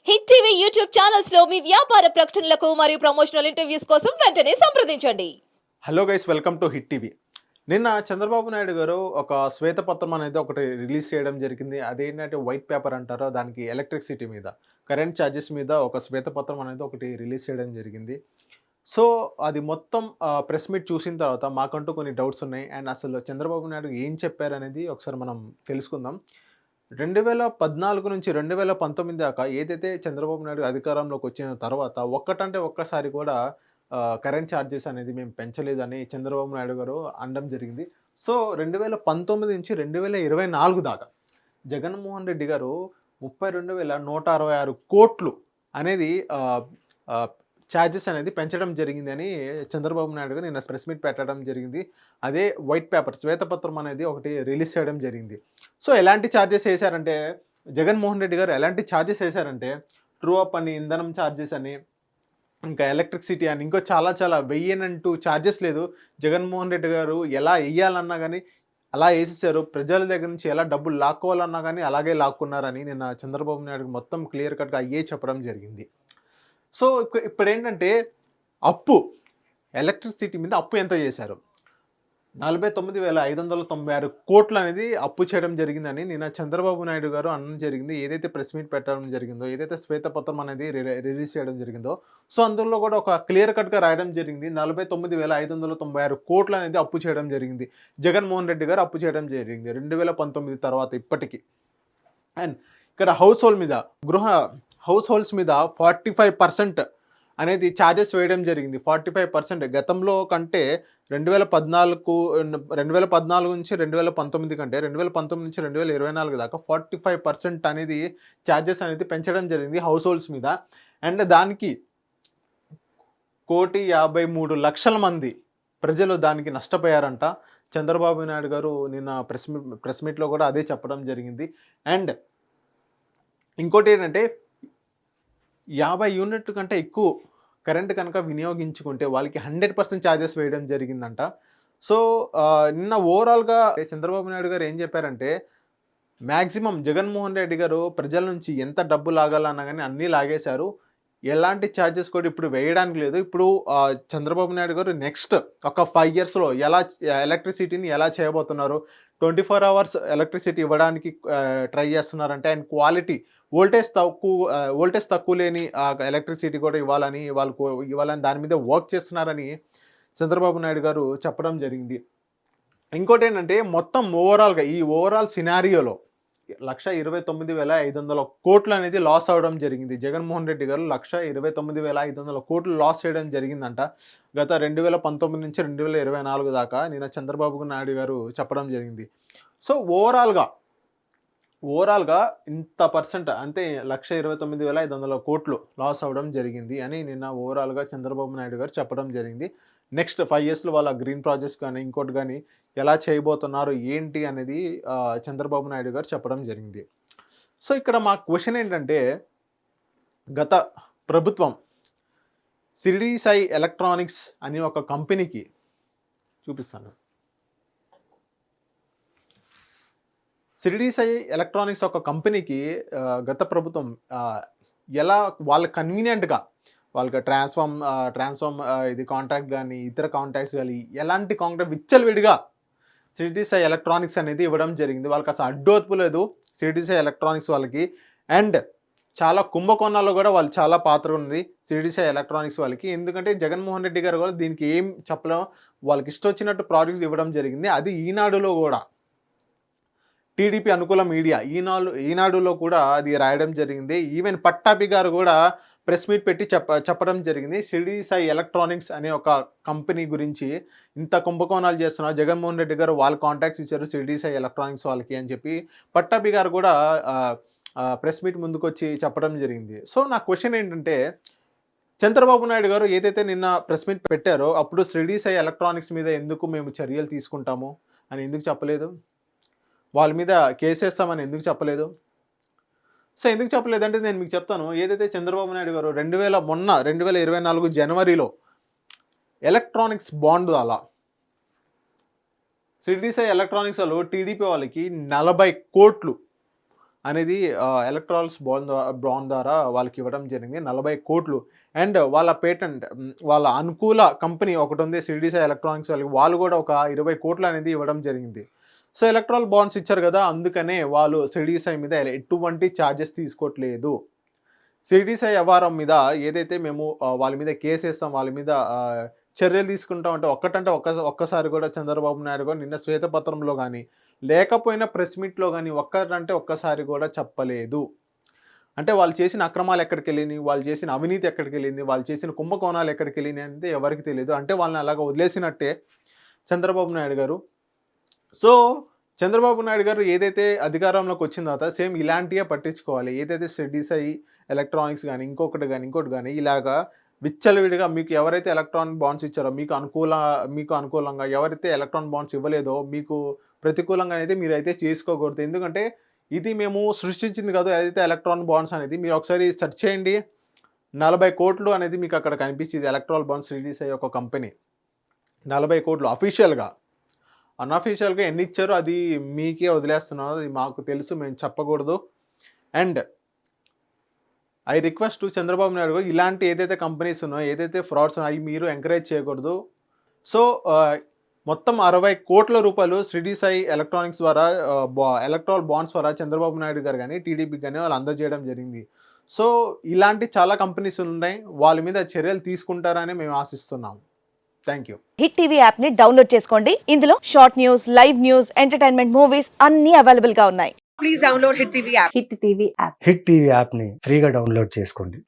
Hit TV YouTube channels లో మీ వ్యాపార ప్రకటనలకు మరియు ప్రమోషనల్ ఇంటర్వ్యూస్ కోసం వెంటనే సంప్రదించండి. Hello guys, welcome to hit TV. నిన్న చంద్రబాబు నాయుడు గారు ఒక శ్వేతపత్రం అనేది ఒకటి రిలీజ్ చేయడం జరిగింది. అదేంటంటే వైట్ పేపర్ అంటారో, దానికి ఎలక్ట్రిసిటీ మీద, కరెంట్ ఛార్జెస్ మీద ఒక శ్వేతపత్రం అనేది ఒకటి రిలీజ్ చేయడం జరిగింది. సో అది మొత్తం ప్రెస్ మీట్ చూసిన తర్వాత మాకంటూ కొన్ని డౌట్స్ ఉన్నాయి. అండ్ అసలు చంద్రబాబు నాయుడు ఏం చెప్పారనేది ఒకసారి మనం తెలుసుకుందాం. 2014 నుంచి 2019 దాకా ఏదైతే చంద్రబాబు నాయుడు అధికారంలోకి వచ్చిన తర్వాత ఒక్కటంటే ఒక్కసారి కూడా కరెంట్ ఛార్జెస్ అనేది మేము పెంచలేదని చంద్రబాబు నాయుడు గారు అనడం జరిగింది. సో 2019 నుంచి 2024 దాకా జగన్మోహన్ రెడ్డి గారు 32,166 కోట్లు అనేది ఛార్జెస్ అనేది పెంచడం జరిగింది అని చంద్రబాబు నాయుడు గారు నిన్న ప్రెస్ మీట్ పెట్టడం జరిగింది. అదే వైట్ పేపర్ శ్వేతపత్రం అనేది ఒకటి రిలీజ్ చేయడం జరిగింది. సో ఎలాంటి ఛార్జెస్ వేశారంటే, జగన్మోహన్ రెడ్డి గారు ఎలాంటి ఛార్జెస్ వేశారంటే, ట్రూ అప్ అని, ఇంధనం ఛార్జెస్ అని, ఇంకా ఎలక్ట్రిసిటీ అని, ఇంకో చాలా వెయ్యనంటూ ఛార్జెస్ లేదు. జగన్మోహన్ రెడ్డి గారు ఎలా వేయాలన్నా కానీ అలా వేసేసారు. ప్రజల దగ్గర నుంచి ఎలా డబ్బులు లాక్కోవాలన్నా కానీ అలాగే లాక్కున్నారని నిన్న చంద్రబాబు నాయుడు మొత్తం క్లియర్ కట్గా అయ్యే చెప్పడం జరిగింది. సో ఇప్పుడేంటంటే అప్పు, ఎలక్ట్రిసిటీ మీద అప్పు ఎంత చేశారు? 49,596 కోట్లు అనేది అప్పు చేయడం జరిగిందని నిన్న చంద్రబాబు నాయుడు గారు అనడం జరిగింది. ఏదైతే ప్రెస్ మీట్ పెట్టడం జరిగిందో, ఏదైతే శ్వేతపత్రం అనేది రిలీజ్ చేయడం జరిగిందో, సో అందులో కూడా ఒక క్లియర్ కట్గా రాయడం జరిగింది. 49,596 కోట్లు అనేది అప్పు చేయడం జరిగింది. జగన్మోహన్ రెడ్డి గారు అప్పు చేయడం జరిగింది 2019 తర్వాత ఇప్పటికి. అండ్ ఇక్కడ హౌస్ హోల్డ్స్ మీద 45% అనేది ఛార్జెస్ వేయడం జరిగింది. 45% గతంలో కంటే 2014 నుంచి 2019 కంటే 2019 నుంచి 2024 దాకా 45% అనేది ఛార్జెస్ అనేది పెంచడం జరిగింది హౌస్ హోల్డ్స్ మీద. అండ్ దానికి 1,53,00,000 మంది ప్రజలు దానికి నష్టపోయారంట. చంద్రబాబు నాయుడు గారు నిన్న ప్రెస్ మీట్లో కూడా అదే చెప్పడం జరిగింది. అండ్ ఇంకోటి ఏంటంటే 50 యూనిట్ కంటే ఎక్కువ కరెంట్ కనుక వినియోగించుకుంటే వాళ్ళకి 100% ఛార్జెస్ వేయడం జరిగిందంట. సో నిన్న ఓవరాల్గా చంద్రబాబు నాయుడు గారు ఏం చెప్పారంటే, మ్యాక్సిమం జగన్మోహన్ రెడ్డి గారు ప్రజల నుంచి ఎంత డబ్బు లాగాలన్నా కానీ అన్నీ లాగేశారు. ఎలాంటి ఛార్జెస్ కూడా ఇప్పుడు వేయడానికి లేదు. ఇప్పుడు చంద్రబాబు నాయుడు గారు నెక్స్ట్ ఒక 5 ఇయర్స్లో ఎలా ఎలక్ట్రిసిటీని ఎలా చేయబోతున్నారు, 24 అవర్స్ ఎలక్ట్రిసిటీ ఇవ్వడానికి ట్రై చేస్తున్నారంటే, అండ్ క్వాలిటీ వోల్టేజ్ తక్కువ లేని ఎలక్ట్రిసిటీ కూడా ఇవ్వాలని దాని మీద వర్క్ చేస్తున్నారని చంద్రబాబు నాయుడు గారు చెప్పడం జరిగింది. ఇంకోటి ఏంటంటే, మొత్తం ఓవరాల్గా ఈ ఓవరాల్ సినారియోలో 1,29,500 కోట్లు అనేది లాస్ అవ్వడం జరిగింది. జగన్మోహన్ రెడ్డి గారు 1,29,500 కోట్లు లాస్ చేయడం జరిగిందంట గత 2019 నుంచి 2024 దాకా నిన్న చంద్రబాబు నాయుడు గారు చెప్పడం జరిగింది. సో ఓవరాల్గా ఇంత పర్సెంట్ అంటే 1,29,500 కోట్లు లాస్ అవ్వడం జరిగింది అని నిన్న ఓవరాల్గా చంద్రబాబు నాయుడు గారు చెప్పడం జరిగింది. నెక్స్ట్ 5 ఇయర్స్లో వాళ్ళ గ్రీన్ ప్రాజెక్ట్స్ కానీ ఇంకోటి కానీ ఎలా చేయబోతున్నారు ఏంటి అనేది చంద్రబాబు నాయుడు గారు చెప్పడం జరిగింది. సో ఇక్కడ మా క్వశ్చన్ ఏంటంటే, గత ప్రభుత్వం షిరిడి సాయి ఎలక్ట్రానిక్స్ అనే ఒక కంపెనీకి చూపిస్తాను. షిరిడి సాయి ఎలక్ట్రానిక్స్ ఒక కంపెనీకి గత ప్రభుత్వం ఎలా వాళ్ళ కన్వీనియంట్గా వాళ్ళకి ట్రాన్స్ఫార్మ్ ఇది కాంట్రాక్ట్ కానీ ఇతర కాంట్రాక్ట్స్ కానీ ఎలాంటి కాంట్రాక్ట్ విచ్చలవిడిగా షిరిడి సాయి ఎలక్ట్రానిక్స్ అనేది ఇవ్వడం జరిగింది. వాళ్ళకి అసలు అడ్డోత్పు లేదు షిరిడి సాయి ఎలక్ట్రానిక్స్ వాళ్ళకి. అండ్ చాలా కుంభకోణాల్లో కూడా వాళ్ళు చాలా పాత్ర ఉంది షిరిడి సాయి ఎలక్ట్రానిక్స్ వాళ్ళకి. ఎందుకంటే జగన్మోహన్ రెడ్డి గారు కూడా దీనికి ఏం చెప్పలేం, వాళ్ళకి ఇష్టం వచ్చినట్టు ప్రాజెక్ట్స్ ఇవ్వడం జరిగింది. అది ఈనాడులో కూడా టీడీపీ అనుకూల మీడియా ఈనాడులో కూడా అది రాయడం జరిగింది. ఈవెన్ పట్టాభి గారు కూడా ప్రెస్ మీట్ పెట్టి చెప్పడం జరిగింది. షిరిడి సాయి ఎలక్ట్రానిక్స్ అనే ఒక కంపెనీ గురించి ఇంత కుంభకోణాలు చేస్తున్నారు, జగన్మోహన్ రెడ్డి గారు వాళ్ళు కాంటాక్ట్స్ ఇచ్చారు షిరిడి సాయి ఎలక్ట్రానిక్స్ వాళ్ళకి అని చెప్పి పట్టాభి గారు కూడా ప్రెస్ మీట్ ముందుకు వచ్చి చెప్పడం జరిగింది. సో నా క్వశ్చన్ ఏంటంటే, చంద్రబాబు నాయుడు గారు ఏదైతే నిన్న ప్రెస్ మీట్ పెట్టారో అప్పుడు షిరిడి సాయి ఎలక్ట్రానిక్స్ మీద ఎందుకు మేము చర్యలు తీసుకుంటాము అని ఎందుకు చెప్పలేదు? వాళ్ళ మీద కేసేస్తామని ఎందుకు చెప్పలేదు? సో ఎందుకు చెప్పలేదంటే నేను మీకు చెప్తాను. ఏదైతే చంద్రబాబు నాయుడు గారు 2024 జనవరిలో ఎలక్ట్రానిక్స్ బాండ్ అలా షిరిడి సాయి ఎలక్ట్రానిక్స్ వాళ్ళు టీడీపీ వాళ్ళకి 40 కోట్లు అనేది ఎలక్ట్రాల్స్ బాండ్ ద్వారా వాళ్ళకి ఇవ్వడం జరిగింది 40 కోట్లు. అండ్ వాళ్ళ పేటెంట్ వాళ్ళ అనుకూల కంపెనీ ఒకటుంది సిడిసై ఎలక్ట్రానిక్స్ వాళ్ళు కూడా ఒక 20 కోట్లు అనేది ఇవ్వడం జరిగింది. సో ఎలక్ట్రాల్ బాండ్స్ ఇచ్చారు కదా, అందుకనే వాళ్ళు సిడిసై మీద ఎటువంటి ఛార్జెస్ తీసుకోవట్లేదు. సిడిసై వ్యవహారం మీద ఏదైతే మేము వాళ్ళ మీద కేసేస్తాం, వాళ్ళ మీద చర్యలు తీసుకుంటాం అంటే ఒక్కసారి కూడా చంద్రబాబు నాయుడు గారు నిన్న శ్వేతపత్రంలో గానీ, లేకపోయినా ప్రెస్ మీట్‌లో గానీ ఒక్కసారి కూడా చెప్పలేదు. అంటే వాళ్ళు చేసిన అక్రమాలు ఎక్కడికెళ్ళినియి, వాళ్ళు చేసిన అవినీతి ఎక్కడికెళ్ళింది, వాళ్ళు చేసిన కుంభకోణాలు ఎక్కడికెళ్ళినాయి అనేది ఎవరికీ తెలీదు. అంటే వాళ్ళని అలాగా వదిలేసినట్టే చంద్రబాబు నాయుడు గారు. సో, చంద్రబాబు నాయుడు గారు ఏదైతే అధికారంలోకి వచ్చిన తర్వాత సేమ్ ఇలాంటియే పట్టించుకోవాలి. ఏదైతే సిడిసై ఎలక్ట్రానిక్స్ గానీ, ఇంకోటి గానీ ఇలాగా విచ్చలవిడిగా మీకు ఎవరైతే ఎలక్ట్రానిక్ బాండ్స్ ఇచ్చారో, మీకు అనుకూలంగా ఎవరైతే ఎలక్ట్రానిక్ బాండ్స్ ఇవ్వలేదో, మీకు ప్రతికూలంగా అయితే మీరైతే చేసుకోకూడదు. ఎందుకంటే ఇది మేము సృష్టించింది కాదు. ఏదైతే ఎలక్ట్రానిక్ బాండ్స్ అనేది మీరు ఒకసారి సెర్చ్ చేయండి. 40 కోట్లు అనేది మీకు అక్కడ కనిపించింది. ఎలక్ట్రాల్ బాండ్స్ రిలీజ్ అయ్యే ఒక కంపెనీ 40 కోట్లు అఫీషియల్‌గా. అన్‌అఫీషియల్‌గా ఎన్ని ఇచ్చారో అది మీకే వదిలేస్తున్నాను. అది మాకు తెలుసు, మేము చెప్పకూడదు. And I request Chandrababu Naidu గారు ఇలాంటి ఏదైతే కంపెనీస్ ఉన్నాయో, ఏదైతే ఫ్రాడ్స్ ఉన్నాయో అవి మీరు ఎంకరేజ్ చేయకూడదు. సో మొత్తం 60 కోట్ల రూపాయలు సిడిసై ఎలక్ట్రానిక్స్ ద్వారా ఎలక్ట్రాల్ బాండ్స్ ద్వారా చంద్రబాబు నాయుడు గారు గానీ, టీడీపీకి గానీ వాళ్ళు అందజేయడం జరిగింది. సో ఇలాంటి చాలా కంపెనీస్ ఉన్నాయి. వాళ్ళ మీద చర్యలు తీసుకుంటారని మేము ఆశిస్తున్నాం. Thank you. Hit TV app ని డౌన్లోడ్ చేసుకోండి. ఇందులో short news, live news, entertainment movies అన్ని అవైలబుల్ గా ఉన్నాయి. Please download Hit TV app. Hit TV app. Hit TV యాప్ని ఫ్రీగా డౌన్లోడ్ చేసుకోండి.